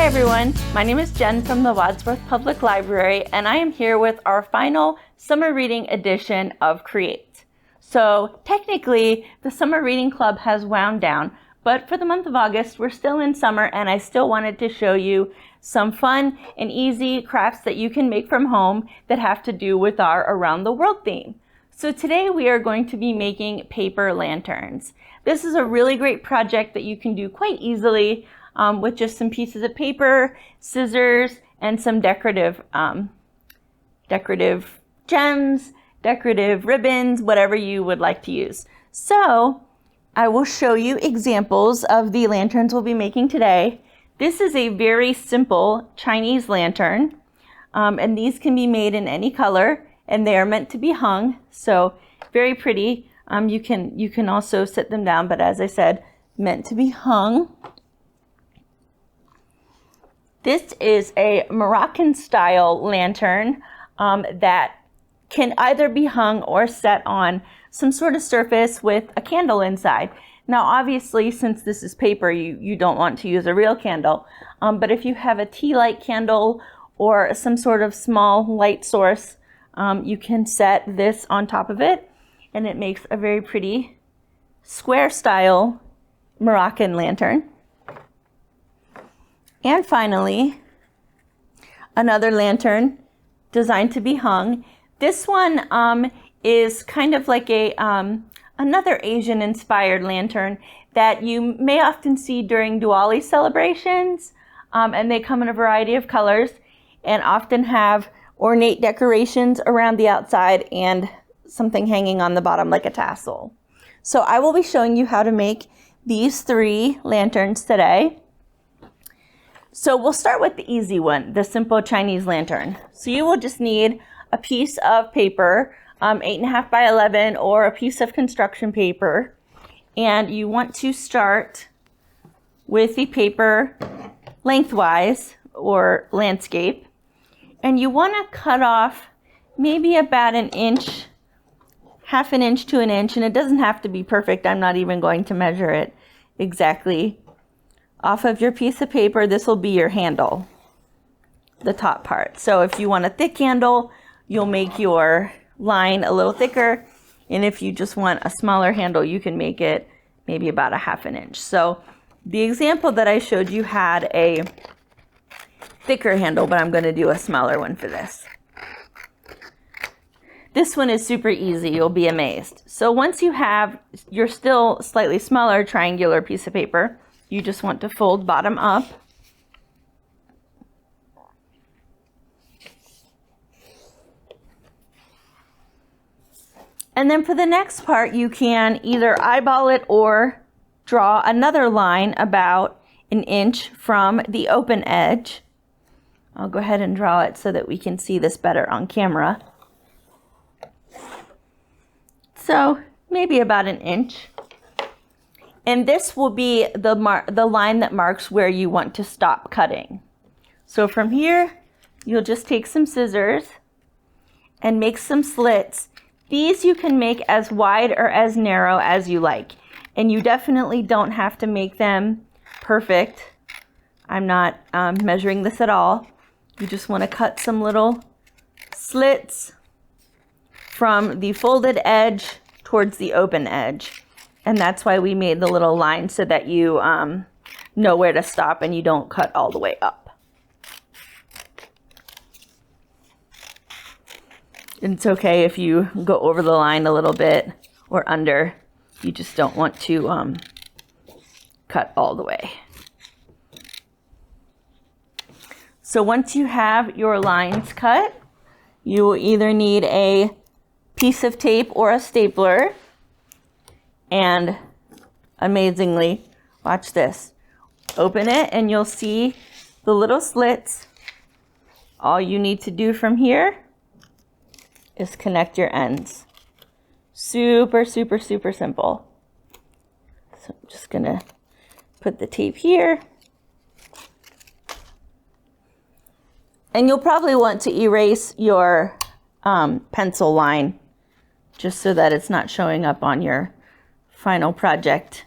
Hi everyone, my name is Jen from the Wadsworth Public Library, and I am here with our final summer reading edition of Create. So technically, the summer reading club has wound down, but for the month of August, we're still in summer, and I still wanted to show you some fun and easy crafts that you can make from home that have to do with our Around the World theme. So today we are going to be making paper lanterns. This is a really great project that you can do quite easily with just some pieces of paper, scissors, and some decorative gems, decorative ribbons, whatever you would like to use. So I will show you examples of the lanterns we'll be making today. This is a very simple Chinese lantern, and these can be made in any color, and they are meant to be hung, so very pretty. You can also sit them down, but as I said, meant to be hung. This is a Moroccan style lantern that can either be hung or set on some sort of surface with a candle inside. Now obviously, since this is paper, you don't want to use a real candle, but if you have a tea light candle or some sort of small light source, you can set this on top of it, and it makes a very pretty square style Moroccan lantern. And finally, another lantern designed to be hung. This one is kind of like a another Asian inspired lantern that you may often see during Diwali celebrations, and they come in a variety of colors and often have ornate decorations around the outside and something hanging on the bottom like a tassel. So I will be showing you how to make these 3 lanterns today. So we'll start with the easy one, the simple Chinese lantern. So you will just need a piece of paper, 8.5 by 11, or a piece of construction paper. And you want to start with the paper lengthwise, or landscape. And you want to cut off maybe about an inch, half an inch to an inch, and it doesn't have to be perfect. I'm not even going to measure it exactly. Off of your piece of paper, this will be your handle, the top part. So if you want a thick handle, you'll make your line a little thicker. And if you just want a smaller handle, you can make it maybe about a half an inch. So the example that I showed you had a thicker handle, but I'm going to do a smaller one for this. This one is super easy, you'll be amazed. So once you have your still slightly smaller triangular piece of paper, you just want to fold bottom up. And then for the next part, you can either eyeball it or draw another line about an inch from the open edge. I'll go ahead and draw it so that we can see this better on camera. So maybe about an inch. And this will be the line that marks where you want to stop cutting. So from here, you'll just take some scissors and make some slits. These you can make as wide or as narrow as you like. And you definitely don't have to make them perfect. I'm not measuring this at all. You just want to cut some little slits from the folded edge towards the open edge. And that's why we made the little line, so that you know where to stop and you don't cut all the way up. It's okay if you go over the line a little bit or under. You just don't want to cut all the way. So once you have your lines cut, you will either need a piece of tape or a stapler. And amazingly, watch this. Open it and you'll see the little slits. All you need to do from here is connect your ends. Super, super, super simple. So I'm just gonna put the tape here. And you'll probably want to erase your pencil line just so that it's not showing up on your final project.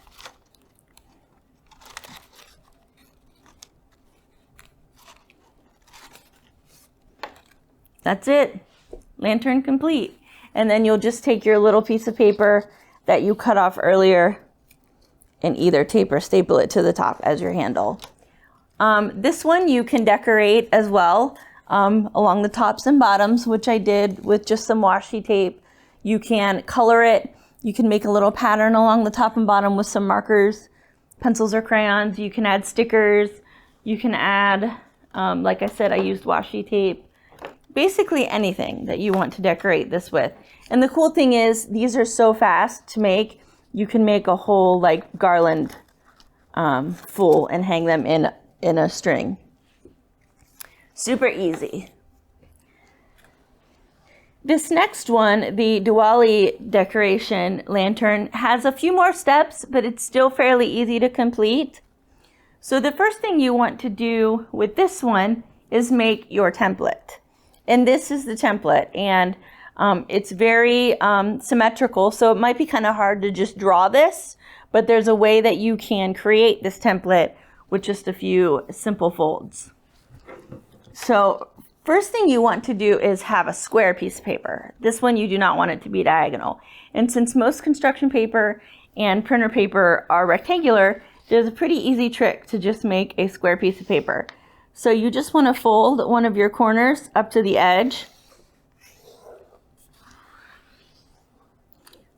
That's it. Lantern complete. And then you'll just take your little piece of paper that you cut off earlier and either tape or staple it to the top as your handle. This one you can decorate as well along the tops and bottoms, which I did with just some washi tape. You can color it. You can make a little pattern along the top and bottom with some markers, pencils or crayons. You can add stickers. You can add, like I said, I used washi tape. Basically anything that you want to decorate this with. And the cool thing is these are so fast to make. You can make a whole like garland full and hang them in a string. Super easy. This next one, the Diwali decoration lantern, has a few more steps, but it's still fairly easy to complete. So the first thing you want to do with this one is make your template. And this is the template, and it's very symmetrical, so it might be kind of hard to just draw this, but there's a way that you can create this template with just a few simple folds. So first thing you want to do is have a square piece of paper. This one you do not want it to be diagonal. And since most construction paper and printer paper are rectangular, there's a pretty easy trick to just make a square piece of paper. So you just want to fold one of your corners up to the edge,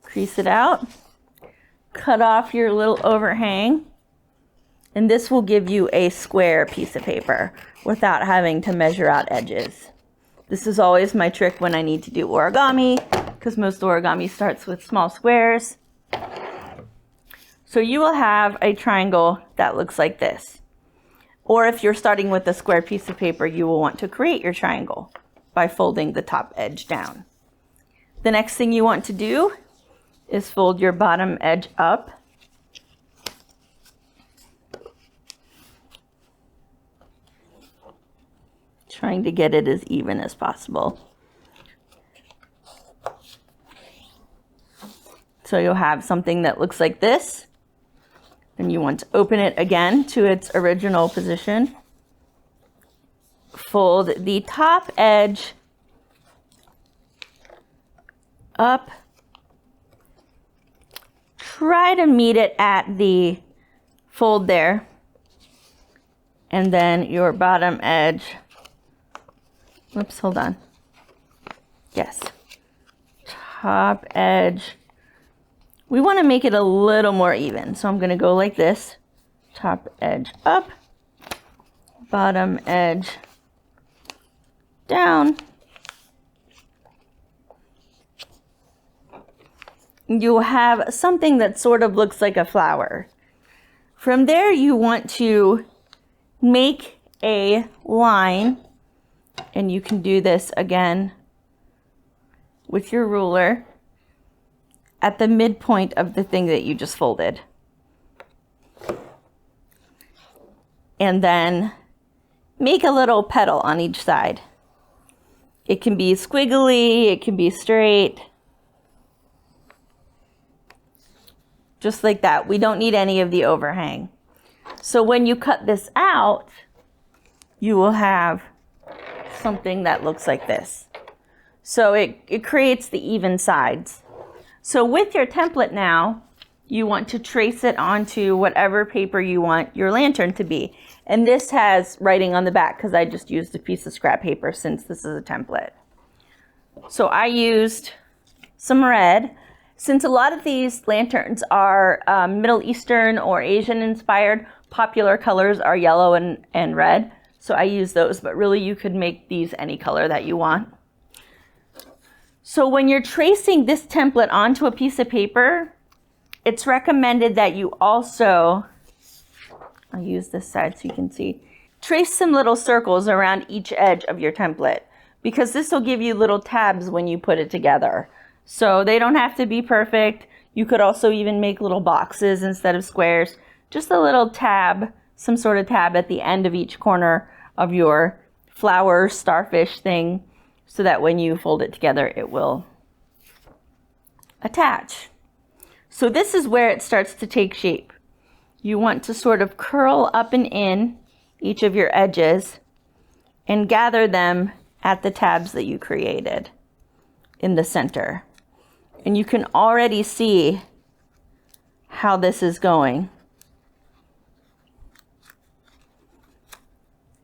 crease it out, cut off your little overhang, and this will give you a square piece of paper without having to measure out edges. This is always my trick when I need to do origami, because most origami starts with small squares. So you will have a triangle that looks like this. Or if you're starting with a square piece of paper, you will want to create your triangle by folding the top edge down. The next thing you want to do is fold your bottom edge up. Trying to get it as even as possible. So you'll have something that looks like this. Then you want to open it again to its original position. Fold the top edge up. Try to meet it at the fold there. And then your bottom edge. Whoops, hold on. Yes. Top edge. We want to make it a little more even, so I'm going to go like this. Top edge up, bottom edge down. You'll have something that sort of looks like a flower. From there, you want to make a line, and you can do this again with your ruler at the midpoint of the thing that you just folded. And then make a little petal on each side. It can be squiggly, it can be straight. Just like that. We don't need any of the overhang. So when you cut this out, you will have something that looks like this. So it creates the even sides. So with your template now, you want to trace it onto whatever paper you want your lantern to be. And this has writing on the back because I just used a piece of scrap paper since this is a template. So I used some red. Since a lot of these lanterns are Middle Eastern or Asian inspired, popular colors are yellow and red. So I use those, but really you could make these any color that you want. So when you're tracing this template onto a piece of paper, it's recommended that you also, I'll use this side so you can see, trace some little circles around each edge of your template, because this will give you little tabs when you put it together. So they don't have to be perfect. You could also even make little boxes instead of squares. Just a little tab, some sort of tab at the end of each corner of your flower starfish thing, so that when you fold it together, it will attach. So this is where it starts to take shape. You want to sort of curl up and in each of your edges and gather them at the tabs that you created in the center. And you can already see how this is going.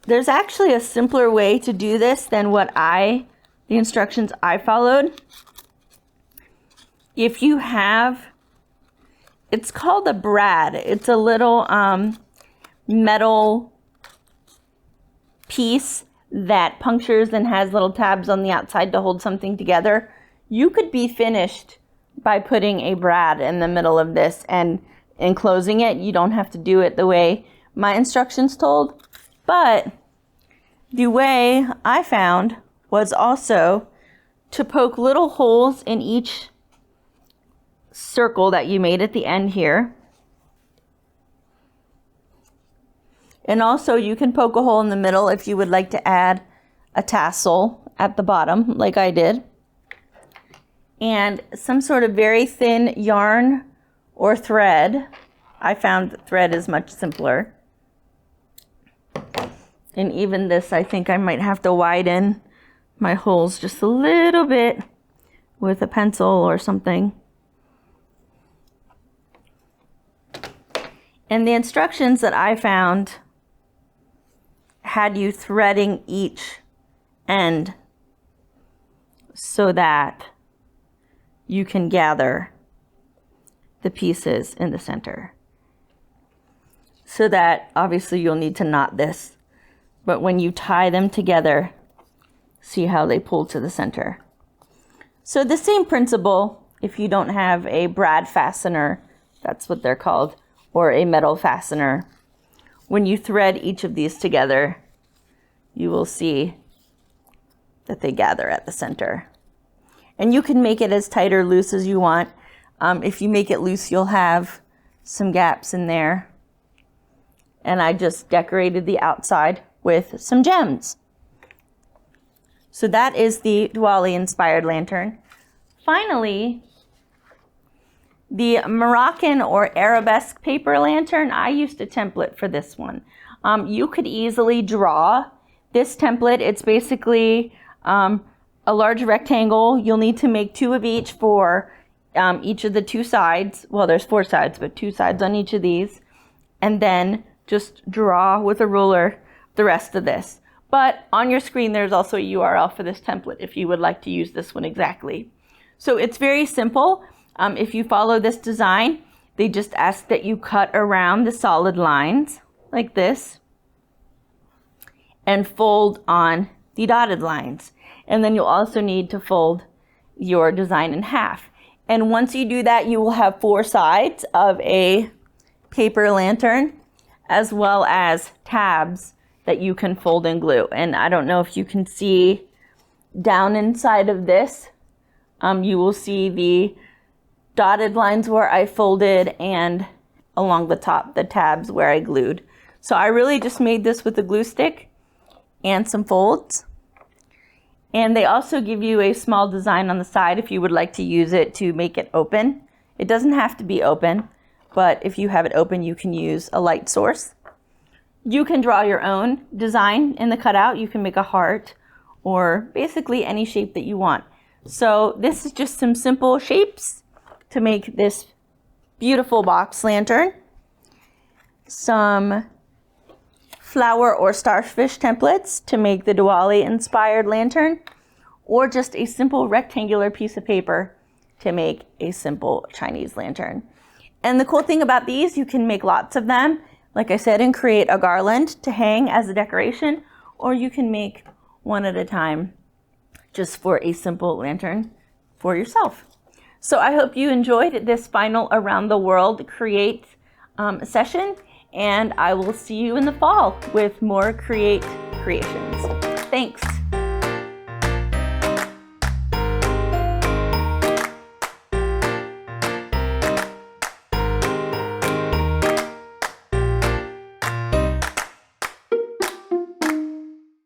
There's actually a simpler way to do this than the instructions I followed. If you have, it's called a brad. It's a little metal piece that punctures and has little tabs on the outside to hold something together. You could be finished by putting a brad in the middle of this and enclosing it. You don't have to do it the way my instructions told, but the way I found was also to poke little holes in each circle that you made at the end here. And also you can poke a hole in the middle if you would like to add a tassel at the bottom, like I did. And some sort of very thin yarn or thread. I found that thread is much simpler. And even this, I think I might have to widen my holes just a little bit with a pencil or something. And the instructions that I found had you threading each end so that you can gather the pieces in the center. So that obviously you'll need to knot this, but when you tie them together, see how they pull to the center. So the same principle, if you don't have a brad fastener, that's what they're called, or a metal fastener, when you thread each of these together, you will see that they gather at the center. And you can make it as tight or loose as you want. If you make it loose, you'll have some gaps in there. And I just decorated the outside with some gems. So that is the Diwali inspired lantern. Finally, the Moroccan or arabesque paper lantern. I used a template for this one. You could easily draw this template. It's basically a large rectangle. You'll need to make 2 of each for each of the 2 sides. Well, there's 4 sides, but 2 sides on each of these. And then just draw with a ruler the rest of this. But on your screen, there's also a URL for this template if you would like to use this one exactly. So it's very simple. If you follow this design, they just ask that you cut around the solid lines like this and fold on the dotted lines. And then you'll also need to fold your design in half. And once you do that, you will have 4 sides of a paper lantern, as well as tabs that you can fold and glue. And I don't know if you can see down inside of this, you will see the dotted lines where I folded and along the top, the tabs where I glued. So I really just made this with a glue stick and some folds. And they also give you a small design on the side if you would like to use it to make it open. It doesn't have to be open, but if you have it open, you can use a light source. You can draw your own design in the cutout. You can make a heart or basically any shape that you want. So this is just some simple shapes to make this beautiful box lantern. Some flower or starfish templates to make the Diwali inspired lantern, or just a simple rectangular piece of paper to make a simple Chinese lantern. And the cool thing about these, you can make lots of them, like I said, and create a garland to hang as a decoration, or you can make one at a time just for a simple lantern for yourself. So I hope you enjoyed this final Around the World Create session, and I will see you in the fall with more Create creations. Thanks.